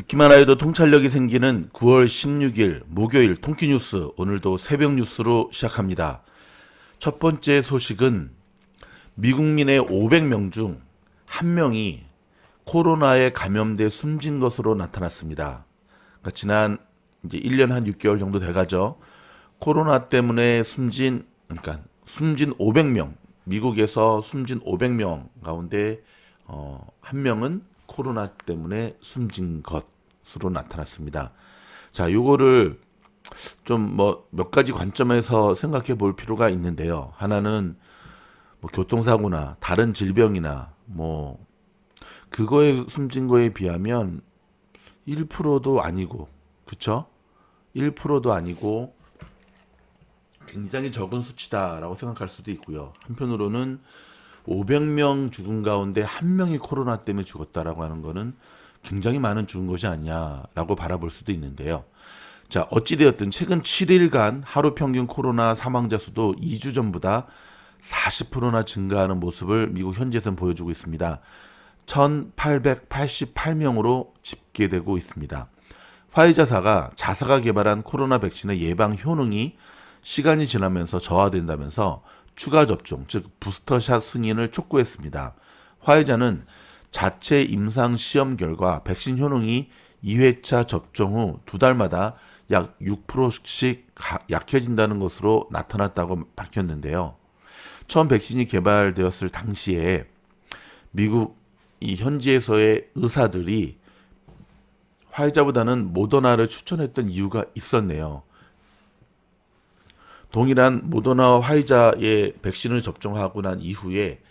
듣기만 해도 통찰력이 생기는 9월 16일 목요일 통키뉴스, 오늘도 새벽 뉴스로 시작합니다. 첫 번째 소식은 미국민의 500명 중 1명이 코로나에 감염돼 숨진 것으로 나타났습니다. 그러니까 지난 이제 1년 한 6개월 정도 돼가죠. 코로나 때문에 숨진 500명, 미국에서 숨진 500명 가운데 1명은 코로나 때문에 숨진 것으로 나타났습니다. 자, 요거를 좀 몇 가지 관점에서 생각해 볼 필요가 있는데요. 하나는 교통사고나 다른 질병이나 그거에 숨진 거에 비하면 1%도 아니고, 그쵸? 1%도 아니고 굉장히 적은 수치다라고 생각할 수도 있고요. 한편으로는 500명 죽은 가운데 1명이 코로나 때문에 죽었다라고 하는 거는 굉장히 많은 죽은 것이 아니냐라고 바라볼 수도 있는데요. 자, 어찌되었든 최근 7일간 하루 평균 코로나 사망자 수도 2주 전보다 40%나 증가하는 모습을 미국 현지에서는 보여주고 있습니다. 1,888명으로 집계되고 있습니다. 화이자사가 자사가 개발한 코로나 백신의 예방 효능이 시간이 지나면서 저하된다면서 추가 접종, 즉 부스터샷 승인을 촉구했습니다. 화이자는 자체 임상 시험 결과 백신 효능이 2회차 접종 후 2달마다 약 6%씩 약해진다는 것으로 나타났다고 밝혔는데요. 처음 백신이 개발되었을 당시에 미국 이 현지에서의 의사들이 화이자보다는 모더나를 추천했던 이유가 있었네요. 동일한 모더나와 화이자의 백신을 접종하고 난 이후에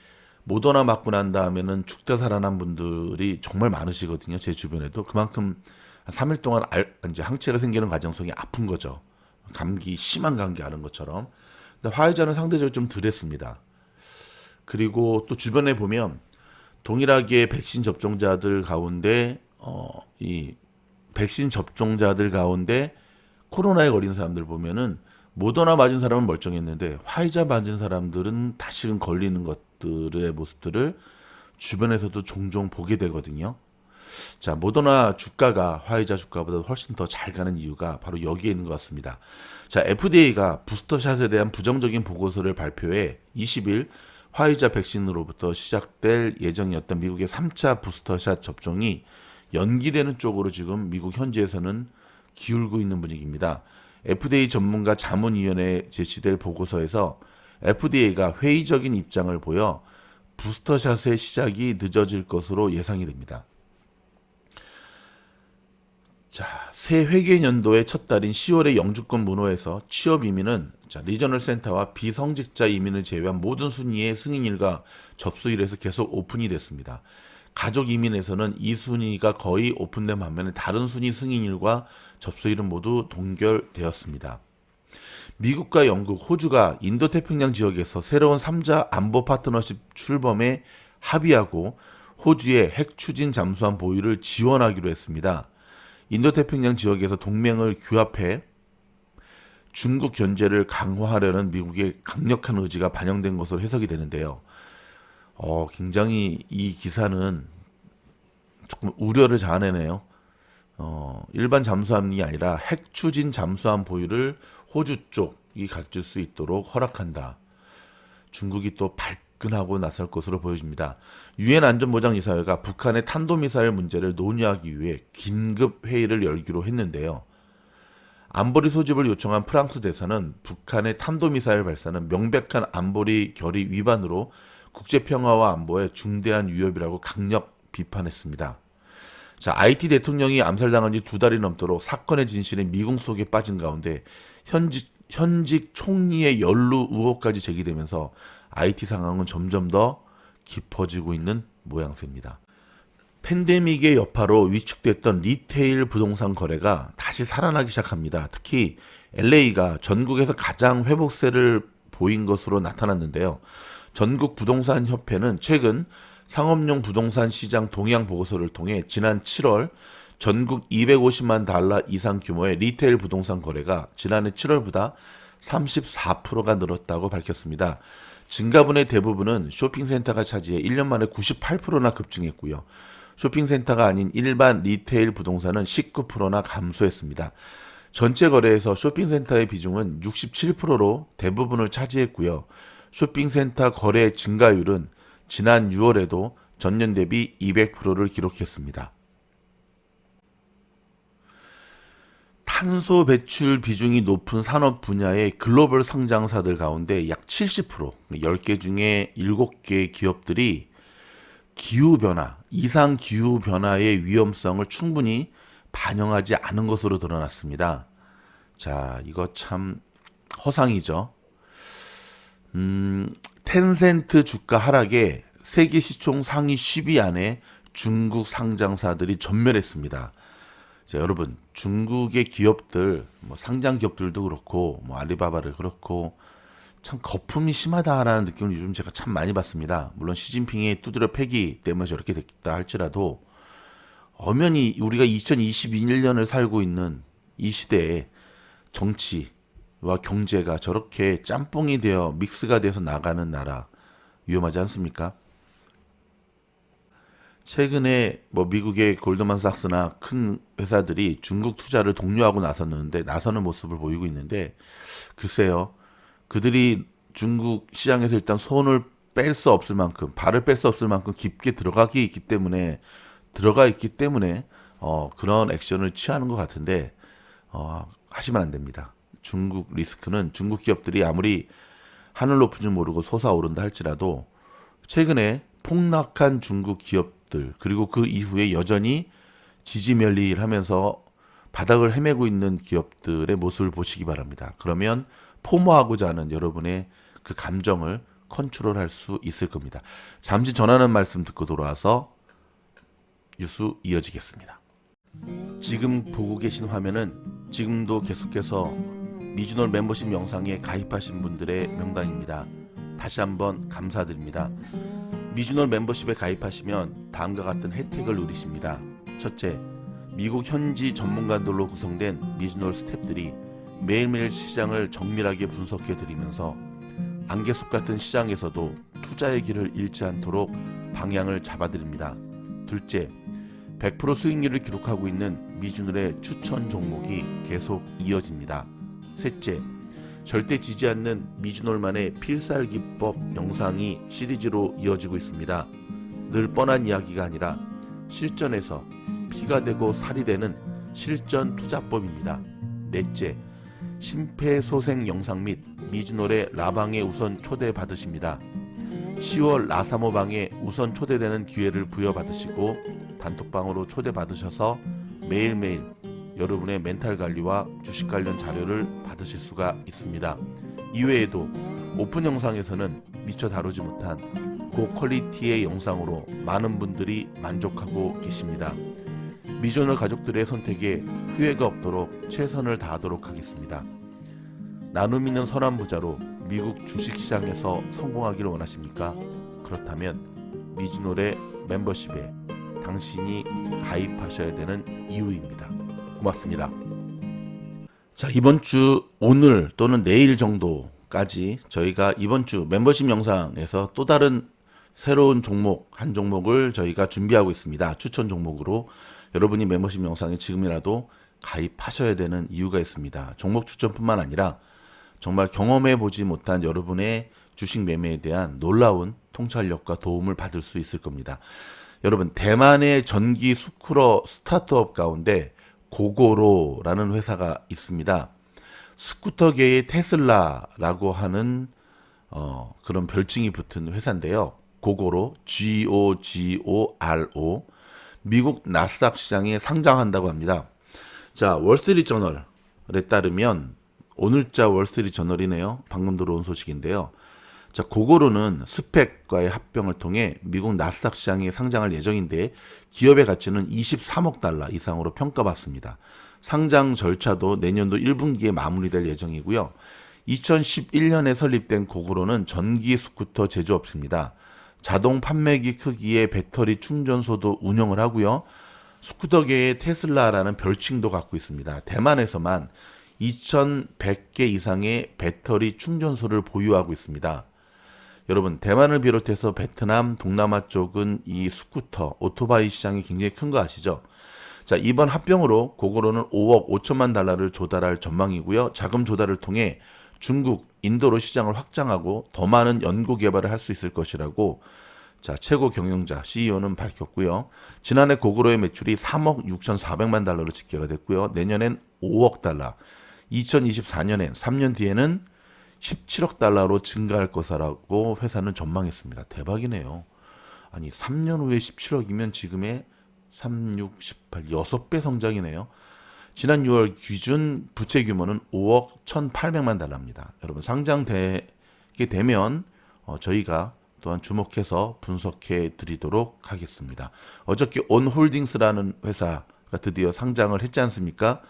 모더나 맞고 난 다음에는 죽다 살아난 분들이 정말 많으시거든요. 제 주변에도. 그만큼 3일 동안 이제 항체가 생기는 과정 속에 아픈 거죠. 심한 감기 앓은 것처럼. 근데 화이자는 상대적으로 좀 덜했습니다. 그리고 또 주변에 보면 동일하게 백신 접종자들 가운데 이 백신 접종자들 가운데 코로나에 걸린 사람들 보면은 모더나 맞은 사람은 멀쩡했는데 화이자 맞은 사람들은 다시금 걸리는 것들의 모습들을 주변에서도 종종 보게 되거든요. 자, 모더나 주가가 화이자 주가보다 훨씬 더 잘 가는 이유가 바로 여기에 있는 것 같습니다. 자, FDA가 부스터샷에 대한 부정적인 보고서를 발표해 20일 화이자 백신으로부터 시작될 예정이었던 미국의 3차 부스터샷 접종이 연기되는 쪽으로 지금 미국 현지에서는 기울고 있는 분위기입니다. FDA 전문가 자문위원회에 제시될 보고서에서 FDA가 회의적인 입장을 보여 부스터샷의 시작이 늦어질 것으로 예상이 됩니다. 자, 새 회계연도의 첫 달인 10월의 영주권 문호에서 취업 이민은 리저널 센터와 비성직자 이민을 제외한 모든 순위의 승인일과 접수일에서 계속 오픈이 됐습니다. 가족 이민에서는 이 순위가 거의 오픈된 반면에 다른 순위 승인일과 접수일은 모두 동결되었습니다. 미국과 영국, 호주가 인도태평양 지역에서 새로운 3자 안보 파트너십 출범에 합의하고 호주의 핵 추진 잠수함 보유를 지원하기로 했습니다. 인도태평양 지역에서 동맹을 규합해 중국 견제를 강화하려는 미국의 강력한 의지가 반영된 것으로 해석이 되는데요. 굉장히 이 기사는 조금 우려를 자아내네요. 일반 잠수함이 아니라 핵 추진 잠수함 보유를 호주 쪽이 가질 수 있도록 허락한다. 중국이 또 발끈하고 나설 것으로 보여집니다. 유엔 안전보장이사회가 북한의 탄도미사일 문제를 논의하기 위해 긴급 회의를 열기로 했는데요. 안보리 소집을 요청한 프랑스 대사는 북한의 탄도미사일 발사는 명백한 안보리 결의 위반으로 국제평화와 안보에 중대한 위협이라고 강력 비판했습니다. 자, IT 대통령이 암살당한 지 2달이 넘도록 사건의 진실이 미궁 속에 빠진 가운데 현직 총리의 연루 의혹까지 제기되면서 IT 상황은 점점 더 깊어지고 있는 모양새입니다. 팬데믹의 여파로 위축됐던 리테일 부동산 거래가 다시 살아나기 시작합니다. 특히 LA가 전국에서 가장 회복세를 보인 것으로 나타났는데요. 전국 부동산 협회는 최근 상업용 부동산 시장 동향 보고서를 통해 지난 7월 전국 250만 달러 이상 규모의 리테일 부동산 거래가 지난해 7월보다 34%가 늘었다고 밝혔습니다. 증가분의 대부분은 쇼핑센터가 차지해 1년 만에 98%나 급증했고요. 쇼핑센터가 아닌 일반 리테일 부동산은 19%나 감소했습니다. 전체 거래에서 쇼핑센터의 비중은 67%로 대부분을 차지했고요. 쇼핑센터 거래 증가율은 지난 6월에도 전년 대비 200%를 기록했습니다. 탄소 배출 비중이 높은 산업 분야의 글로벌 상장사들 가운데 약 70%, 10개 중에 7개 기업들이 기후변화, 이상 기후변화의 위험성을 충분히 반영하지 않은 것으로 드러났습니다. 자, 이거 참 허상이죠. 텐센트 주가 하락에 세계 시총 상위 10위 안에 중국 상장사들이 전멸했습니다. 자, 여러분, 중국의 기업들, 상장 기업들도 그렇고, 알리바바를 그렇고, 참 거품이 심하다라는 느낌을 요즘 제가 참 많이 받습니다. 물론 시진핑의 두드려 패기 때문에 저렇게 됐다 할지라도, 엄연히 우리가 2022년을 살고 있는 이 시대에 정치와 경제가 저렇게 짬뽕이 되어 믹스가 돼서 나가는 나라, 위험하지 않습니까? 최근에 미국의 골드만삭스나 큰 회사들이 중국 투자를 독려하고 나서는 모습을 보이고 있는데, 글쎄요, 그들이 중국 시장에서 일단 손을 뺄 수 없을 만큼, 발을 뺄 수 없을 만큼 깊게 들어가 있기 때문에 그런 액션을 취하는 것 같은데, 하시면 안 됩니다. 중국 리스크는 중국 기업들이 아무리 하늘 높은 줄 모르고 솟아오른다 할지라도 최근에 폭락한 중국 기업들, 그리고 그 이후에 여전히 지지멸리를 하면서 바닥을 헤매고 있는 기업들의 모습을 보시기 바랍니다. 그러면 포모하고자 하는 여러분의 그 감정을 컨트롤할 수 있을 겁니다. 잠시 전하는 말씀 듣고 돌아와서 뉴스 이어지겠습니다. 지금 보고 계신 화면은 지금도 계속해서 미주놀 멤버십 영상에 가입하신 분들의 명단입니다. 다시 한번 감사드립니다. 미주놀 멤버십에 가입하시면 다음과 같은 혜택을 누리십니다. 첫째, 미국 현지 전문가들로 구성된 미주놀 스태프들이 매일매일 시장을 정밀하게 분석해 드리면서 안개속 같은 시장에서도 투자의 길을 잃지 않도록 방향을 잡아드립니다. 둘째, 100% 수익률을 기록하고 있는 미주놀의 추천 종목이 계속 이어집니다. 셋째, 절대 지지 않는 미주놀만의 필살기법 영상이 시리즈로 이어지고 있습니다. 늘 뻔한 이야기가 아니라 실전에서 피가 되고 살이 되는 실전 투자법입니다. 넷째, 심폐소생 영상 및 미주놀의 라방에 우선 초대받으십니다. 10월 라사모방에 우선 초대되는 기회를 부여받으시고 단톡방으로 초대받으셔서 매일매일 여러분의 멘탈 관리와 주식 관련 자료를 받으실 수가 있습니다. 이외에도 오픈 영상에서는 미처 다루지 못한 고퀄리티의 영상으로 많은 분들이 만족하고 계십니다. 미주놀 가족들의 선택에 후회가 없도록 최선을 다하도록 하겠습니다. 나눔 있는 선한 부자로 미국 주식시장에서 성공하기를 원하십니까? 그렇다면 미주놀의 멤버십에 당신이 가입하셔야 되는 이유입니다. 고맙습니다. 자, 이번 주 오늘 또는 내일 정도까지 저희가 이번 주 멤버십 영상에서 또 다른 새로운 종목, 한 종목을 저희가 준비하고 있습니다. 추천 종목으로 여러분이 멤버십 영상에 지금이라도 가입하셔야 되는 이유가 있습니다. 종목 추천뿐만 아니라 정말 경험해 보지 못한 여러분의 주식 매매에 대한 놀라운 통찰력과 도움을 받을 수 있을 겁니다. 여러분, 대만의 전기 스쿠터 스타트업 가운데 고고로라는 회사가 있습니다. 스쿠터계의 테슬라라고 하는 그런 별칭이 붙은 회사인데요. 고고로, GOGORO, 미국 나스닥 시장에 상장한다고 합니다. 자, 월스트리트저널에 따르면 오늘자 월스트리트저널이네요. 방금 들어온 소식인데요. 자, 고고로는 스펙과의 합병을 통해 미국 나스닥 시장에 상장할 예정인데 기업의 가치는 23억 달러 이상으로 평가받습니다. 상장 절차도 내년도 1분기에 마무리될 예정이고요. 2011년에 설립된 고고로는 전기 스쿠터 제조업체입니다. 자동 판매기 크기의 배터리 충전소도 운영을 하고요. 스쿠터계의 테슬라라는 별칭도 갖고 있습니다. 대만에서만 2100개 이상의 배터리 충전소를 보유하고 있습니다. 여러분, 대만을 비롯해서 베트남, 동남아 쪽은 이 스쿠터, 오토바이 시장이 굉장히 큰 거 아시죠? 자, 이번 합병으로 고고로는 5억 5천만 달러를 조달할 전망이고요. 자금 조달을 통해 중국, 인도로 시장을 확장하고 더 많은 연구 개발을 할 수 있을 것이라고 자, 최고 경영자 CEO는 밝혔고요. 지난해 고고로의 매출이 3억 6,400만 달러로 집계가 됐고요. 내년엔 5억 달러, 2024년엔 3년 뒤에는 17억 달러로 증가할 것이라고 회사는 전망했습니다. 대박이네요. 아니 3년 후에 17억이면 지금의 3, 6, 18, 6배 성장이네요. 지난 6월 기준 부채 규모는 5억 1,800만 달러입니다. 여러분 상장되게 되면 저희가 또한 주목해서 분석해 드리도록 하겠습니다. 어저께 온홀딩스라는 회사가 드디어 상장을 했지 않습니까?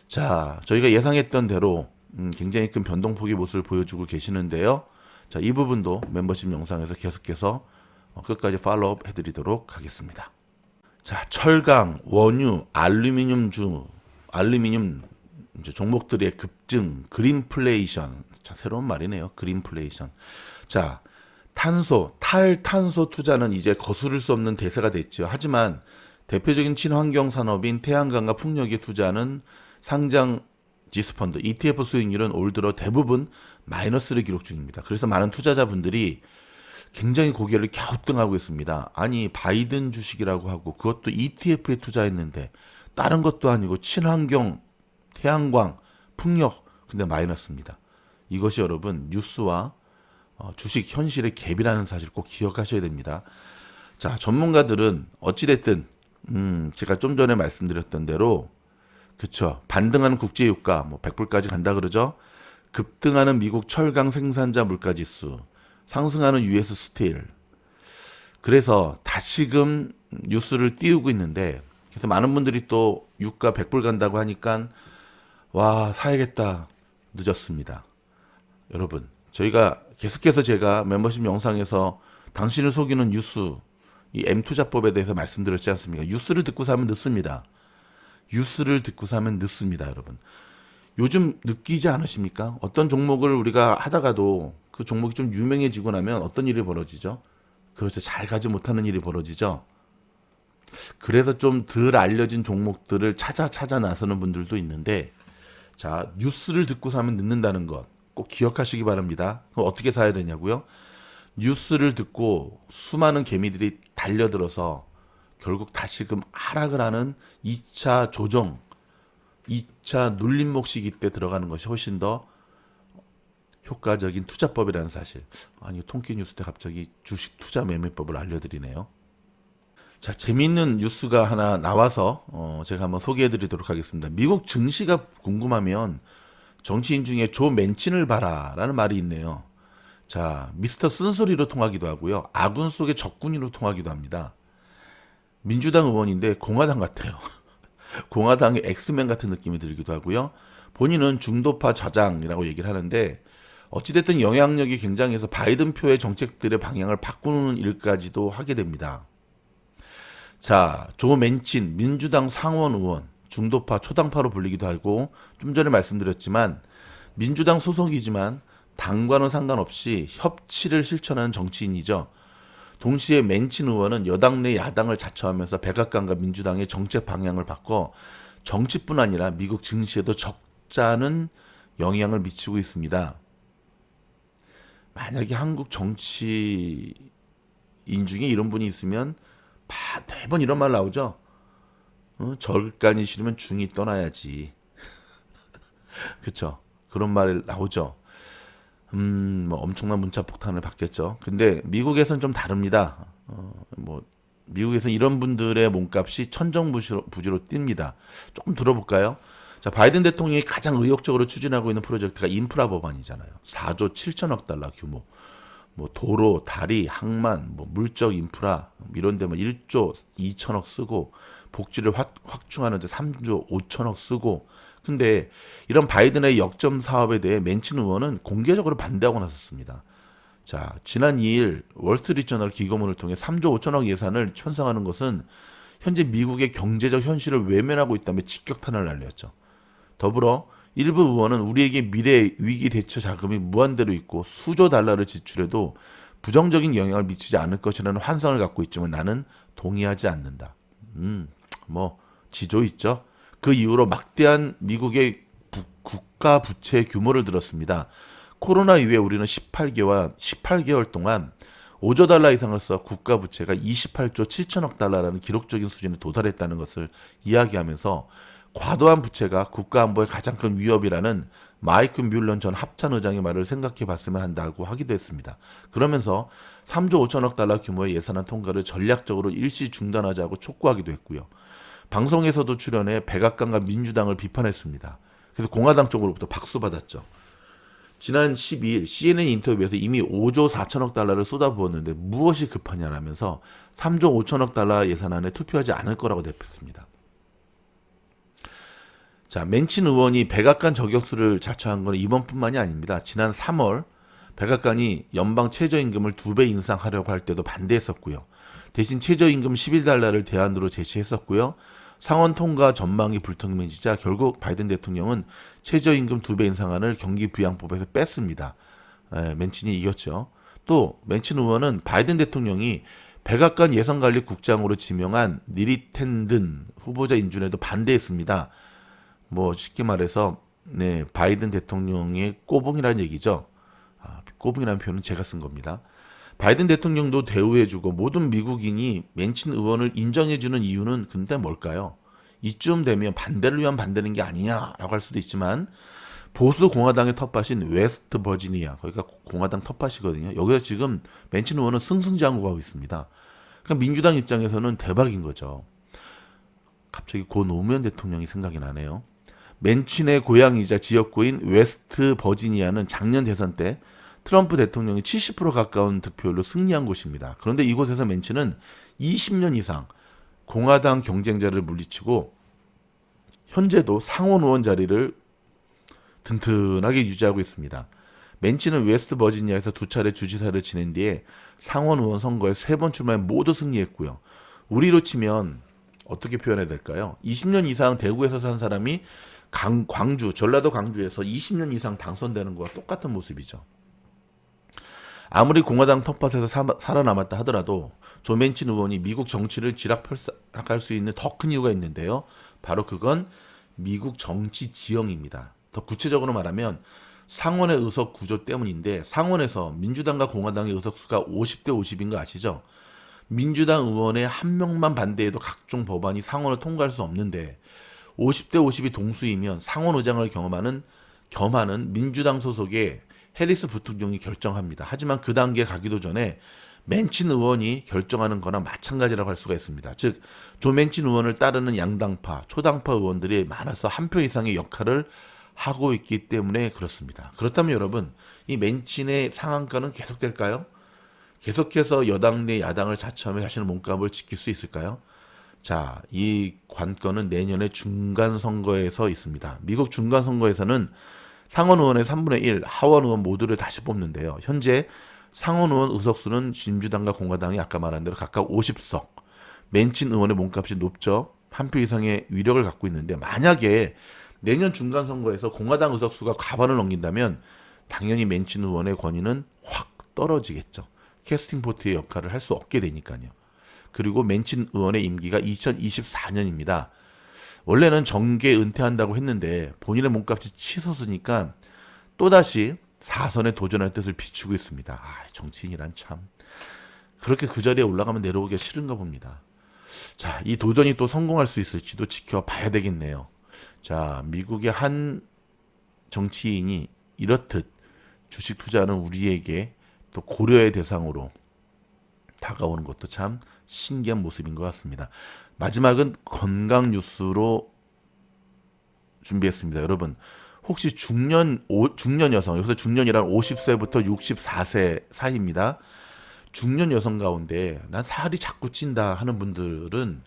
자, 저희가 예상했던 대로 굉장히 큰 변동폭의 모습을 보여주고 계시는데요. 자, 이 부분도 멤버십 영상에서 계속해서 끝까지 팔로우업 해드리도록 하겠습니다. 자, 철강, 원유, 알루미늄 종목들의 급증, 그린플레이션. 자, 새로운 말이네요. 그린플레이션. 자, 탈탄소 투자는 이제 거스를 수 없는 대세가 됐죠. 하지만 대표적인 친환경 산업인 태양광과 풍력에 투자하는 상장 지수펀드 ETF 수익률은 올 들어 대부분 마이너스를 기록 중입니다. 그래서 많은 투자자분들이 굉장히 고개를 갸우뚱하고 있습니다. 아니 바이든 주식이라고 하고 그것도 ETF에 투자했는데 다른 것도 아니고 친환경, 태양광, 풍력 근데 마이너스입니다. 이것이 여러분 뉴스와 주식 현실의 갭이라는 사실 꼭 기억하셔야 됩니다. 자, 전문가들은 어찌됐든 제가 좀 전에 말씀드렸던 대로 그쵸, 반등하는 국제유가 100불까지 간다 그러죠. 급등하는 미국 철강 생산자 물가지수, 상승하는 US 스틸. 그래서 다시금 뉴스를 띄우고 있는데 그래서 많은 분들이 또 유가 100불 간다고 하니까 와 사야겠다 늦었습니다. 여러분 저희가 계속해서 제가 멤버십 영상에서 당신을 속이는 뉴스 이 M투자법에 대해서 말씀드렸지 않습니까? 뉴스를 듣고 사면 늦습니다. 뉴스를 듣고 사면 늦습니다, 여러분. 요즘 느끼지 않으십니까? 어떤 종목을 우리가 하다가도 그 종목이 좀 유명해지고 나면 어떤 일이 벌어지죠? 그렇죠. 잘 가지 못하는 일이 벌어지죠. 그래서 좀 덜 알려진 종목들을 찾아 나서는 분들도 있는데 자, 뉴스를 듣고 사면 늦는다는 것 꼭 기억하시기 바랍니다. 그럼 어떻게 사야 되냐고요? 뉴스를 듣고 수많은 개미들이 달려들어서 결국 다시금 하락을 하는 2차 조정, 2차 눌림목 시기 때 들어가는 것이 훨씬 더 효과적인 투자법이라는 사실. 아니 통계 뉴스 때 갑자기 주식 투자 매매법을 알려드리네요. 자, 재미있는 뉴스가 하나 나와서 제가 한번 소개해드리도록 하겠습니다. 미국 증시가 궁금하면 정치인 중에 조 맨친을 봐라라는 말이 있네요. 자, 미스터 쓴소리로 통하기도 하고요. 아군 속의 적군으로 통하기도 합니다. 민주당 의원인데 공화당 같아요. 공화당의 엑스맨 같은 느낌이 들기도 하고요. 본인은 중도파 좌장이라고 얘기를 하는데 어찌됐든 영향력이 굉장해서 바이든 표의 정책들의 방향을 바꾸는 일까지도 하게 됩니다. 자, 조 맨친 민주당 상원 의원 중도파 초당파로 불리기도 하고 좀 전에 말씀드렸지만 민주당 소속이지만 당과는 상관없이 협치를 실천하는 정치인이죠. 동시에 맨친 의원은 여당 내 야당을 자처하면서 백악관과 민주당의 정책 방향을 바꿔 정치뿐 아니라 미국 증시에도 적잖은 영향을 미치고 있습니다. 만약에 한국 정치인 중에 이런 분이 있으면 매번 이런 말 나오죠. 절간이 싫으면 중이 떠나야지. 그쵸? 그런 말 나오죠. 엄청난 문자 폭탄을 받겠죠. 근데 미국에서는 좀 다릅니다. 미국에서는 이런 분들의 몸값이 천정부지로 뜁니다. 조금 들어볼까요? 자, 바이든 대통령이 가장 의욕적으로 추진하고 있는 프로젝트가 인프라 법안이잖아요. 4조 7천억 달러 규모. 도로, 다리, 항만, 물적 인프라 이런 데 1조 2천억 쓰고 복지를 확충하는데 3조 5천억 쓰고 근데 이런 바이든의 역점 사업에 대해 맨친 의원은 공개적으로 반대하고 나섰습니다. 자, 지난 2일 월스트리트저널 기고문을 통해 3조 5천억 예산을 편성하는 것은 현재 미국의 경제적 현실을 외면하고 있다며 직격탄을 날렸죠. 더불어 일부 의원은 우리에게 미래 위기 대처 자금이 무한대로 있고 수조 달러를 지출해도 부정적인 영향을 미치지 않을 것이라는 환상을 갖고 있지만 나는 동의하지 않는다. 뭐 지조 있죠. 그 이후로 막대한 미국의 국가 부채 규모를 들었습니다. 코로나 이후에 우리는 18개월 동안 5조 달러 이상을 써 국가 부채가 28조 7천억 달러라는 기록적인 수준에 도달했다는 것을 이야기하면서 과도한 부채가 국가 안보의 가장 큰 위협이라는 마이크 뮬런 전 합참 의장의 말을 생각해 봤으면 한다고 하기도 했습니다. 그러면서 3조 5천억 달러 규모의 예산안 통과를 전략적으로 일시 중단하자고 촉구하기도 했고요. 방송에서도 출연해 백악관과 민주당을 비판했습니다. 그래서 공화당 쪽으로부터 박수받았죠. 지난 12일 CNN 인터뷰에서 이미 5조 4천억 달러를 쏟아부었는데 무엇이 급하냐라면서 3조 5천억 달러 예산안에 투표하지 않을 거라고 대표했습니다. 자, 맨친 의원이 백악관 저격수를 자처한 건 이번뿐만이 아닙니다. 지난 3월 백악관이 연방 최저임금을 2배 인상하려고 할 때도 반대했었고요. 대신 최저임금 11달러를 대안으로 제시했었고요. 상원 통과 전망이 불투명해지자 결국 바이든 대통령은 최저임금 2배 인상안을 경기부양법에서 뺐습니다. 맨친이 이겼죠. 또 맨친 의원은 바이든 대통령이 백악관 예산관리국장으로 지명한 니리 텐든 후보자 인준에도 반대했습니다. 뭐 쉽게 말해서 바이든 대통령의 꼬붕이라는 얘기죠. 꼬붕이라는 표현은 제가 쓴 겁니다. 바이든 대통령도 대우해주고 모든 미국인이 맨친 의원을 인정해주는 이유는 근데 뭘까요? 이쯤 되면 반대를 위한 반대는 게 아니냐라고 할 수도 있지만 보수 공화당의 텃밭인 웨스트 버지니아, 거기가 공화당 텃밭이거든요. 여기서 지금 맨친 의원은 승승장구하고 있습니다. 그러니까 민주당 입장에서는 대박인 거죠. 갑자기 고 노무현 대통령이 생각이 나네요. 맨친의 고향이자 지역구인 웨스트 버지니아는 작년 대선 때 트럼프 대통령이 70% 가까운 득표율로 승리한 곳입니다. 그런데 이곳에서 맨친은 20년 이상 공화당 경쟁자를 물리치고 현재도 상원 의원 자리를 든든하게 유지하고 있습니다. 맨친은 웨스트 버지니아에서 2차례 주지사를 지낸 뒤에 상원 의원 선거에 3번 출마해 모두 승리했고요. 우리로 치면 어떻게 표현해야 될까요? 20년 이상 대구에서 산 사람이 광주, 전라도 광주에서 20년 이상 당선되는 거와 똑같은 모습이죠. 아무리 공화당 텃밭에서 살아남았다 하더라도 조 맨친 의원이 미국 정치를 쥐락펴락할 수 있는 더 큰 이유가 있는데요. 바로 그건 미국 정치 지형입니다. 더 구체적으로 말하면 상원의 의석 구조 때문인데 상원에서 민주당과 공화당의 의석수가 50대 50인 거 아시죠? 민주당 의원의 한 명만 반대해도 각종 법안이 상원을 통과할 수 없는데 50대 50이 동수이면 상원 의장을 겸하는 민주당 소속의 해리스 부통령이 결정합니다. 하지만 그 단계에 가기도 전에 맨친 의원이 결정하는 거나 마찬가지라고 할 수가 있습니다. 즉, 조 맨친 의원을 따르는 양당파, 초당파 의원들이 많아서 한 표 이상의 역할을 하고 있기 때문에 그렇습니다. 그렇다면 여러분, 이 맨친의 상한가는 계속될까요? 계속해서 여당 내 야당을 자처하며 자신의 몸값을 지킬 수 있을까요? 자, 이 관건은 내년에 중간선거에서 있습니다. 미국 중간선거에서는 상원 의원의 3분의 1, 하원 의원 모두를 다시 뽑는데요. 현재 상원 의원 의석수는 민주당과 공화당이 아까 말한 대로 각각 50석. 맨친 의원의 몸값이 높죠. 한 표 이상의 위력을 갖고 있는데 만약에 내년 중간선거에서 공화당 의석수가 과반을 넘긴다면 당연히 맨친 의원의 권위는 확 떨어지겠죠. 캐스팅 보트의 역할을 할 수 없게 되니까요. 그리고 맨친 의원의 임기가 2024년입니다. 원래는 정계 은퇴한다고 했는데 본인의 몸값이 치솟으니까 또다시 4선에 도전할 뜻을 비추고 있습니다. 정치인이란 참 그렇게 그 자리에 올라가면 내려오기가 싫은가 봅니다. 자, 이 도전이 또 성공할 수 있을지도 지켜봐야 되겠네요. 자, 미국의 한 정치인이 이렇듯 주식 투자하는 우리에게 또 고려의 대상으로 다가오는 것도 참 신기한 모습인 것 같습니다. 마지막은 건강 뉴스로 준비했습니다. 여러분, 혹시 중년 여성, 여기서 중년이란 50세부터 64세 사이입니다. 중년 여성 가운데 난 살이 자꾸 찐다 하는 분들은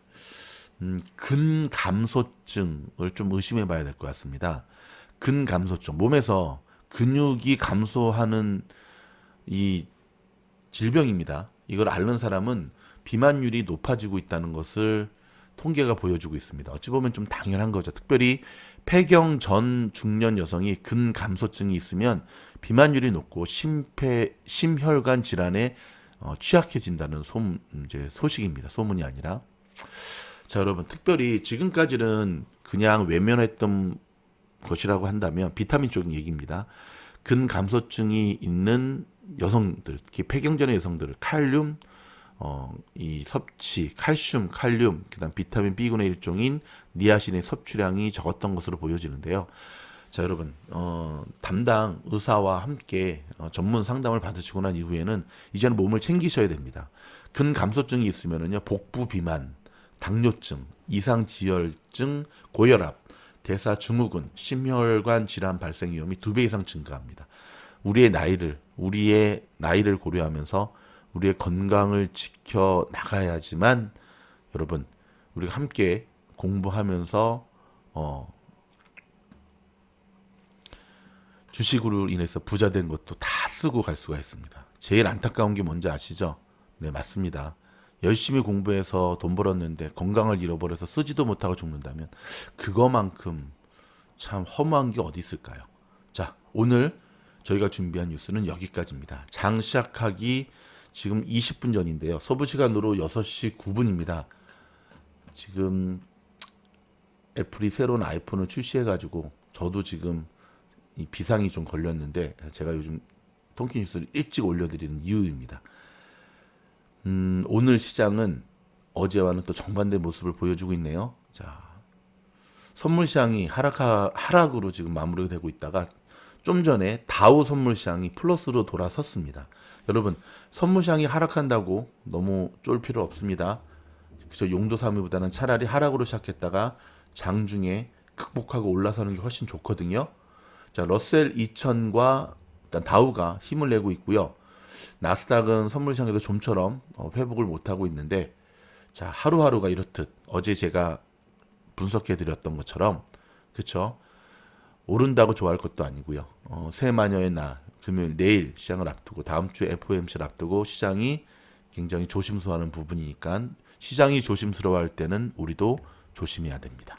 근감소증을 좀 의심해 봐야 될 것 같습니다. 근감소증, 몸에서 근육이 감소하는 이 질병입니다. 이걸 앓는 사람은 비만율이 높아지고 있다는 것을 통계가 보여주고 있습니다. 어찌 보면 좀 당연한 거죠. 특별히 폐경 전 중년 여성이 근감소증이 있으면 비만율이 높고 심혈관 질환에 취약해진다는 소식입니다. 소문이 아니라. 자, 여러분, 특별히 지금까지는 그냥 외면했던 것이라고 한다면 비타민 쪽인 얘기입니다. 근감소증이 있는 여성들, 특히 폐경전의 여성들을 칼륨, 이 섭취, 칼륨, 그다음 비타민 B군의 일종인 니아신의 섭취량이 적었던 것으로 보여지는데요. 자, 여러분, 담당 의사와 함께 전문 상담을 받으시고 난 이후에는 이제는 몸을 챙기셔야 됩니다. 근감소증이 있으면은요, 복부 비만, 당뇨증, 이상지혈증, 고혈압, 대사증후군, 심혈관 질환 발생 위험이 2배 이상 증가합니다. 우리의 나이를 고려하면서 우리의 건강을 지켜 나가야지만 여러분, 우리가 함께 공부하면서 주식으로 인해서 부자 된 것도 다 쓰고 갈 수가 있습니다. 제일 안타까운 게 뭔지 아시죠? 네, 맞습니다. 열심히 공부해서 돈 벌었는데 건강을 잃어버려서 쓰지도 못하고 죽는다면 그거만큼 참 허무한 게 어디 있을까요? 자, 오늘 저희가 준비한 뉴스는 여기까지입니다. 장 시작하기 지금 20분 전인데요. 서부 시간으로 6시 9분입니다. 지금 애플이 새로운 아이폰을 출시해가지고 저도 지금 이 비상이 좀 걸렸는데 제가 요즘 통키 뉴스를 일찍 올려드리는 이유입니다. 오늘 시장은 어제와는 또 정반대 모습을 보여주고 있네요. 자, 선물 시장이 하락으로 지금 마무리가 되고 있다가 좀 전에 다우 선물 시장이 플러스로 돌아섰습니다. 여러분, 선물 시장이 하락한다고 너무 쫄 필요 없습니다. 그래서 용도 삼위보다는 차라리 하락으로 시작했다가 장중에 극복하고 올라서는 게 훨씬 좋거든요. 자, 러셀 2000과 일단 다우가 힘을 내고 있고요. 나스닥은 선물 시장에도 좀처럼 회복을 못하고 있는데, 자, 하루하루가 이렇듯 어제 제가 분석해 드렸던 것처럼, 그쵸? 오른다고 좋아할 것도 아니고요. 새마녀의 날, 금요일, 내일 시장을 앞두고 다음 주에 FOMC를 앞두고 시장이 굉장히 조심스러워하는 부분이니까 시장이 조심스러워할 때는 우리도 조심해야 됩니다.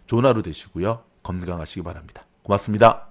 좋은 하루 되시고요. 건강하시기 바랍니다. 고맙습니다.